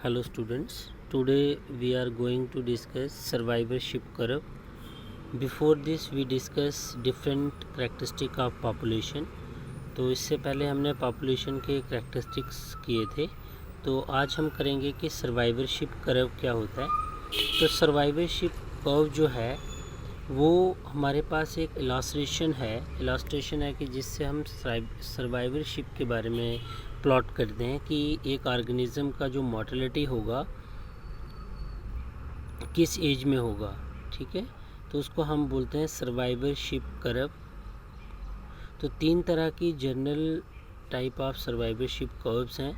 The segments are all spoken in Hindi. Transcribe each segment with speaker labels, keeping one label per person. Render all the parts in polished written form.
Speaker 1: Hello students, today we are going to discuss survivorship curve. Before this we discuss different characteristic of population. तो इससे पहले हमने पॉपुलेशन के करैक्टरिस्टिक्स किए थे। तो आज हम करेंगे कि सर्वाइवरशिप कर्व क्या होता है। तो सर्वाइवरशिप कर्व जो है वो हमारे पास एक इलास्ट्रेशन है कि जिससे हम सर्वाइवरशिप के बारे में प्लॉट करते हैं कि एक ऑर्गेनिज्म का जो मोर्टेलिटी होगा किस एज में होगा। ठीक है, तो उसको हम बोलते हैं सर्वाइवरशिप कर्व। तो 3 तरह की general type of survivorship curves हैं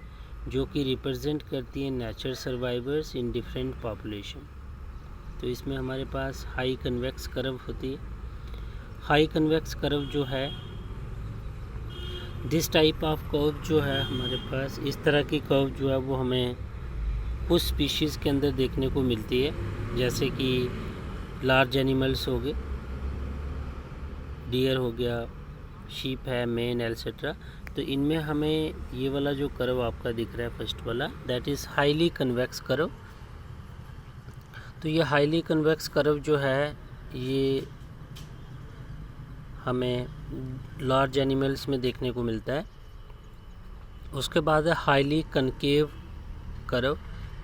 Speaker 1: जो कि रिप्रेजेंट करती हैं natural survivors in different population. तो इसमें हमारे पास हाई कन्वेक्स कर्व होती है। हाई कन्वेक्स कर्व जो है, दिस टाइप ऑफ कर्व जो है हमारे पास, इस तरह की कर्व जो है वो हमें कुछ स्पीशीज़ के अंदर देखने को मिलती है, जैसे कि लार्ज एनिमल्स हो गए, डियर हो गया, शीप है, मेन एटसेट्रा। तो इनमें हमें ये वाला जो कर्व आपका दिख रहा है फर्स्ट वाला, that is highly convex curve. तो ये हाईली कन्वेक्स कर्व जो है ये हमें लार्ज एनिमल्स में देखने को मिलता है। उसके बाद है highly concave curve.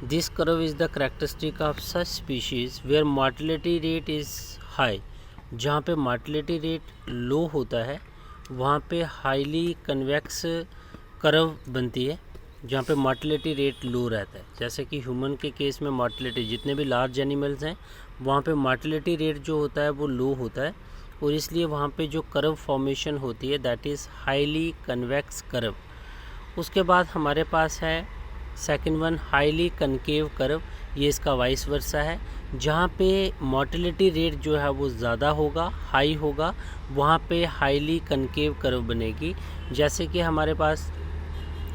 Speaker 1: This curve is the characteristic of such species where mortality rate is high. जहाँ पे मोर्टेलिटी रेट लो होता है वहाँ पे हाईली कन्वेक्स कर्व बनती है, जहाँ पे मोर्टेलिटी रेट लो रहता है। जैसे कि ह्यूमन के केस में मोर्टेलिटी, जितने भी लार्ज एनिमल्स हैं वहाँ पे मोर्टेलिटी रेट जो होता है वो लो होता है, और इसलिए वहाँ पे जो कर्व फॉर्मेशन होती है that is highly convex curve. उसके बाद हमारे पास है second one highly concave curve. ये इसका वाइस वर्सा है, जहाँ पे मोर्टेलिटी रेट जो है वो ज़्यादा होगा, हाई होगा, वहाँ पे हाईली कनकेव कर्व बनेगी। जैसे कि हमारे पास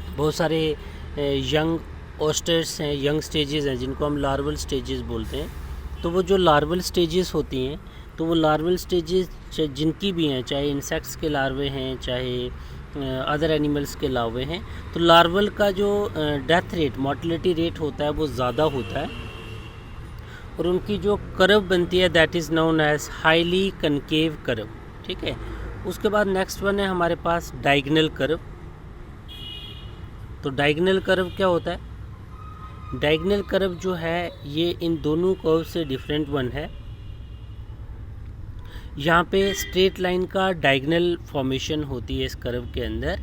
Speaker 1: बहुत सारे यंग ओस्टर्स हैं, यंग स्टेजेस हैं जिनको हम लार्वल स्टेजेस बोलते हैं। तो वो जो लार्वल स्टेजेस होती हैं, तो वो लार्वल स्टेजेस जिनकी भी हैं, चाहे इंसेक्ट्स के लार्वे हैं चाहे अदर एनिमल्स के लार्वे हैं, तो लार्वल का जो डेथ रेट, मोर्टेलिटी रेट होता है वो ज़्यादा होता है, और उनकी जो कर्व बनती है that is known as highly concave curve. ठीक है, उसके बाद नेक्स्ट वन है हमारे पास डायगोनल कर्व। तो डायगोनल कर्व क्या होता है? डायगोनल कर्व जो है ये इन दोनों कर्व से डिफरेंट वन है। यहाँ पे स्ट्रेट लाइन का डायगोनल फॉर्मेशन होती है इस कर्व के अंदर,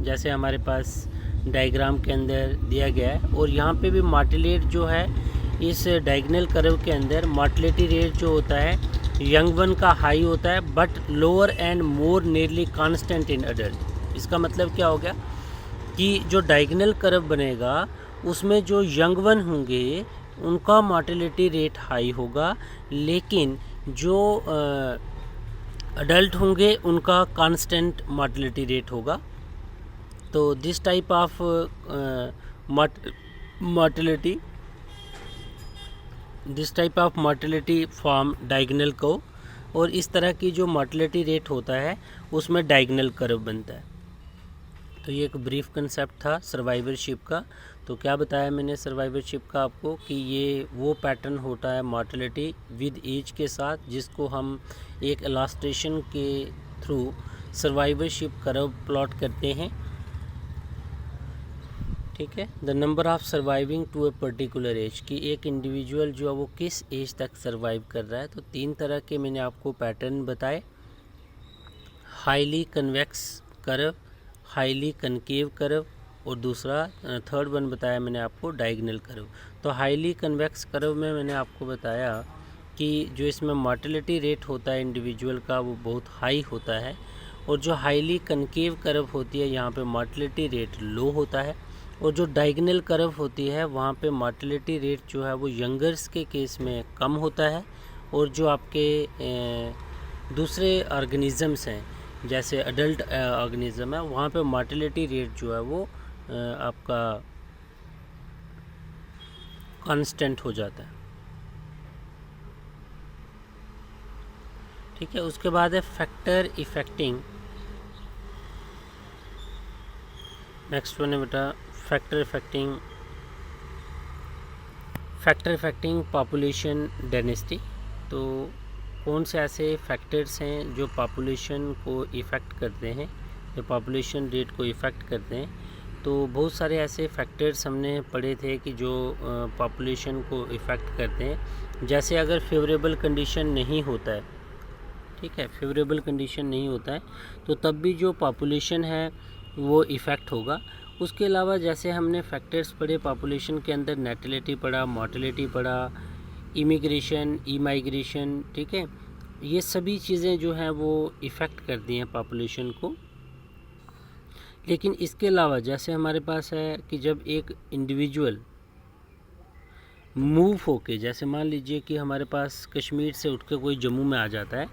Speaker 1: जैसे हमारे पास डायग्राम के अंदर दिया गया है। और यहाँ पे भी मोर्टेलिटी जो है इस डायगोनल कर्व के अंदर, मोर्टेलिटी रेट जो होता है यंग वन का हाई होता है, but lower and more nearly constant in adult. इसका मतलब क्या हो गया कि जो डायगोनल कर्व बनेगा उसमें जो यंग वन होंगे उनका मोर्टेलिटी रेट हाई होगा, लेकिन जो अडल्ट होंगे उनका कांस्टेंट मोर्टेलिटी रेट होगा। तो this type of mortality form diagonal को, और इस तरह की जो मोर्टेलिटी रेट होता है उसमें डायगोनल कर्व बनता है। तो ये एक ब्रीफ कंसेप्ट था सर्वाइवरशिप का। तो क्या बताया मैंने सर्वाइवरशिप का आपको कि ये वो पैटर्न होता है मोर्टेलिटी विद एज के साथ, जिसको हम एक इलास्ट्रेशन के थ्रू सर्वाइवरशिप कर्व प्लॉट करते हैं। ठीक है, the number of surviving to a particular age, कि एक इंडिविजुअल जो है वो किस एज तक सर्वाइव कर रहा है। तो 3 तरह के मैंने आपको पैटर्न बताए, highly convex curve, highly concave curve, और दूसरा थर्ड वन बताया मैंने आपको डायगोनल कर्व। तो हाईली कन्वेक्स कर्व में मैंने आपको बताया कि जो इसमें मोर्टेलिटी रेट होता है इंडिविजुअल का वो बहुत हाई होता है, और जो हाईली कनकेव कर्व होती है यहाँ पे मोर्टेलिटी रेट लो होता है, और जो डायगोनल कर्व होती है वहाँ पे मोर्टेलिटी रेट जो है वो यंगर्स के केस में कम होता है, और जो आपके दूसरे ऑर्गेनिज़म्स हैं जैसे अडल्ट ऑर्गेनिज़म है वहाँ पे मोर्टेलिटी रेट जो है वो आपका कांस्टेंट हो जाता है। ठीक है, उसके बाद है फैक्टर इफेक्टिंग, नेक्स्ट वन है बेटा factor effecting factor affecting population density. तो कौन से ऐसे फैक्टर्स हैं जो पॉपुलेशन को इफ़ेक्ट करते हैं, जो पॉपुलेशन रेट को इफ़ेक्ट करते हैं। तो बहुत सारे ऐसे फैक्टर्स हमने पढ़े थे कि जो पॉपुलेशन को इफ़ेक्ट करते हैं। जैसे अगर फेवरेबल कंडीशन नहीं होता है, ठीक है, फेवरेबल कंडीशन नहीं होता है तो तब भी जो पॉपुलेशन है वो इफ़ेक्ट होगा। उसके अलावा जैसे हमने फैक्टर्स पढ़े पॉपुलेशन के अंदर, नेटिलिटी पढ़ा, मोर्टेलिटी पढ़ा, इमिग्रेशन, ई माइग्रेशन, ठीक है, ये सभी चीज़ें जो हैं वो इफ़ेक्ट करती हैं पॉपुलेशन को। लेकिन इसके अलावा जैसे हमारे पास है कि जब एक इंडिविजुअल मूव होके, जैसे मान लीजिए कि हमारे पास कश्मीर से उठ के कोई जम्मू में आ जाता है,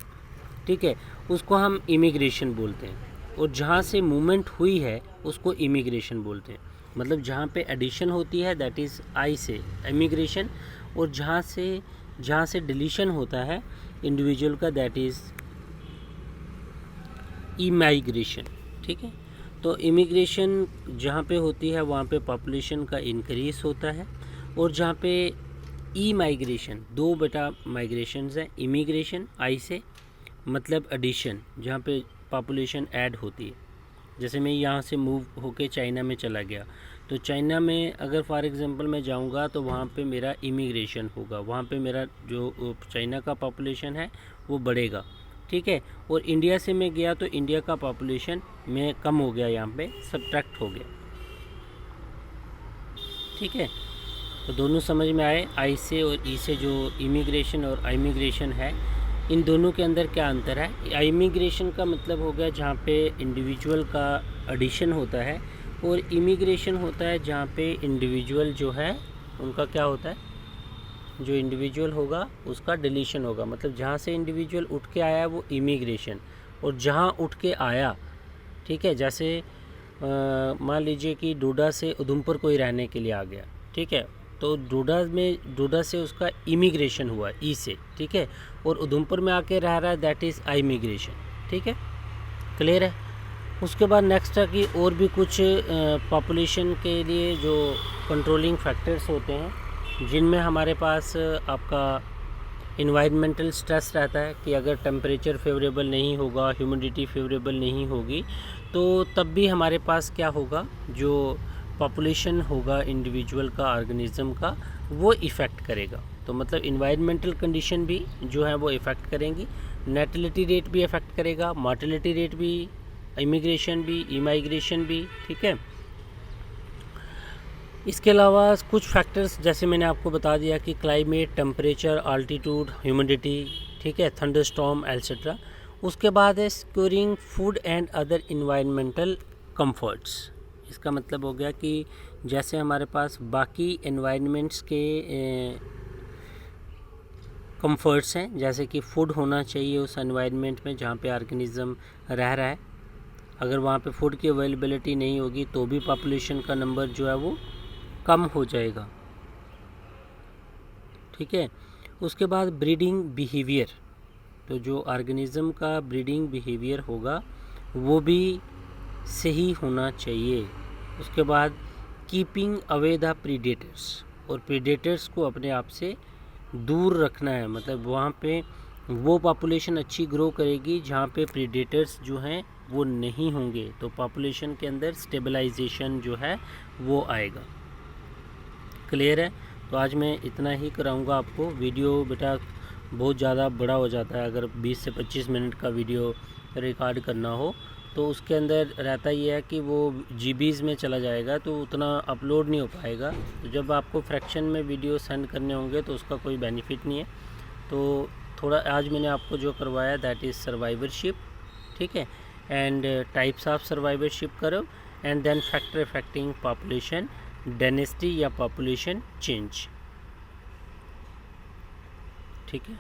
Speaker 1: ठीक है, उसको हम इमिग्रेशन बोलते हैं। और जहाँ से मूवमेंट हुई है उसको इमिग्रेशन बोलते हैं। मतलब जहाँ पे एडिशन होती है दैट इज़ आई से इमिग्रेशन, और जहाँ से डिलीशन होता है इंडिविजुअल का दैट इज़ ई माइग्रेशन, ठीक है। तो इमिग्रेशन जहाँ पे होती है वहाँ पे पॉपुलेशन का इंक्रीज़ होता है, और जहाँ पे ई माइग्रेशन, दो बेटा माइग्रेशंस हैं, इमिग्रेशन आई से मतलब एडिशन, जहाँ पे पॉपुलेशन ऐड होती है। जैसे मैं यहाँ से मूव होके चाइना में चला गया, तो चाइना में अगर फॉर एग्जांपल मैं जाऊँगा तो वहाँ पे मेरा इमिग्रेशन होगा, वहाँ पे मेरा जो चाइना का पॉपुलेशन है वो बढ़ेगा, ठीक है। और इंडिया से मैं गया तो इंडिया का पॉपुलेशन में कम हो गया, यहाँ पे सब्ट्रैक्ट हो गया, ठीक है। तो दोनों समझ में आए, आई से और ई से जो इमिग्रेशन और इमिग्रेशन है, इन दोनों के अंदर क्या अंतर है। इमिग्रेशन का मतलब हो गया जहाँ पे इंडिविजुअल का एडिशन होता है, और इमिग्रेशन होता है जहाँ पे इंडिविजुअल जो है उनका क्या होता है, जो इंडिविजुअल होगा उसका डिलीशन होगा। मतलब जहाँ से इंडिविजुअल उठ के आया वो इमिग्रेशन, और जहाँ उठ के आया, ठीक है, जैसे मान लीजिए कि डोडा से उधमपुर कोई रहने के लिए आ गया, ठीक है, तो डोडा से उसका इमिग्रेशन हुआ ई से, ठीक है, और उधमपुर में आके रह रहा है दैट इज़ इमिग्रेशन, ठीक है, क्लियर है। उसके बाद नेक्स्ट है कि और भी कुछ पॉपुलेशन के लिए जो कंट्रोलिंग फैक्टर्स होते हैं, जिनमें हमारे पास आपका इन्वायरमेंटल स्ट्रेस रहता है कि अगर टेम्परेचर फेवरेबल नहीं होगा, ह्यूमिडिटी फेवरेबल नहीं होगी, तो तब भी हमारे पास क्या होगा, जो पॉपुलेशन होगा इंडिविजुअल का, ऑर्गेनिज्म का, वो इफ़ेक्ट करेगा। तो मतलब इन्वायरमेंटल कंडीशन भी जो है वो इफ़ेक्ट करेंगी, नेटिलिटी रेट भी इफ़ेक्ट करेगा, मोर्टेलिटी रेट भी, इमिग्रेशन भी, इमाइग्रेशन भी, ठीक है। इसके अलावा कुछ फैक्टर्स जैसे मैंने आपको बता दिया कि क्लाइमेट, टेम्परेचर, आल्टीट्यूड, ह्यूमिडिटी, ठीक है, थंडरस्टॉर्म एट्सेट्रा। उसके बाद है securing food and other environmental comforts. इसका मतलब हो गया कि जैसे हमारे पास बाकी एनवायरनमेंट्स के कंफर्ट्स हैं, जैसे कि फूड होना चाहिए उस एनवायरनमेंट में जहाँ पे ऑर्गेनिज्म रह रहा है। अगर वहाँ पे फूड की अवेलेबिलिटी नहीं होगी तो भी पॉपुलेशन का नंबर जो है वो कम हो जाएगा, ठीक है। उसके बाद ब्रीडिंग बिहेवियर, तो जो ऑर्गेनिज्म का ब्रीडिंग बिहेवियर होगा वो भी सही होना चाहिए। उसके बाद कीपिंग अवे द प्रीडेटर्स, और प्रीडेटर्स को अपने आप से दूर रखना है। मतलब वहाँ पे वो पॉपुलेशन अच्छी ग्रो करेगी जहाँ पे प्रीडेटर्स जो हैं वो नहीं होंगे, तो पॉपुलेशन के अंदर स्टेबलाइजेशन जो है वो आएगा। क्लियर है। तो आज मैं इतना ही कराऊंगा आपको। वीडियो बेटा बहुत ज़्यादा बड़ा हो जाता है, अगर 20 से 25 मिनट का वीडियो रिकॉर्ड करना हो तो उसके अंदर रहता ही है कि वो जीबीज़ में चला जाएगा, तो उतना अपलोड नहीं हो पाएगा। तो जब आपको फ्रैक्शन में वीडियो सेंड करने होंगे तो उसका कोई बेनिफिट नहीं है। तो थोड़ा आज मैंने आपको जो करवाया दैट इज़ सर्वाइवरशिप, ठीक है, एंड टाइप्स ऑफ सर्वाइवरशिप करो, and then factor affecting population density या पॉपुलेशन चेंज, ठीक है।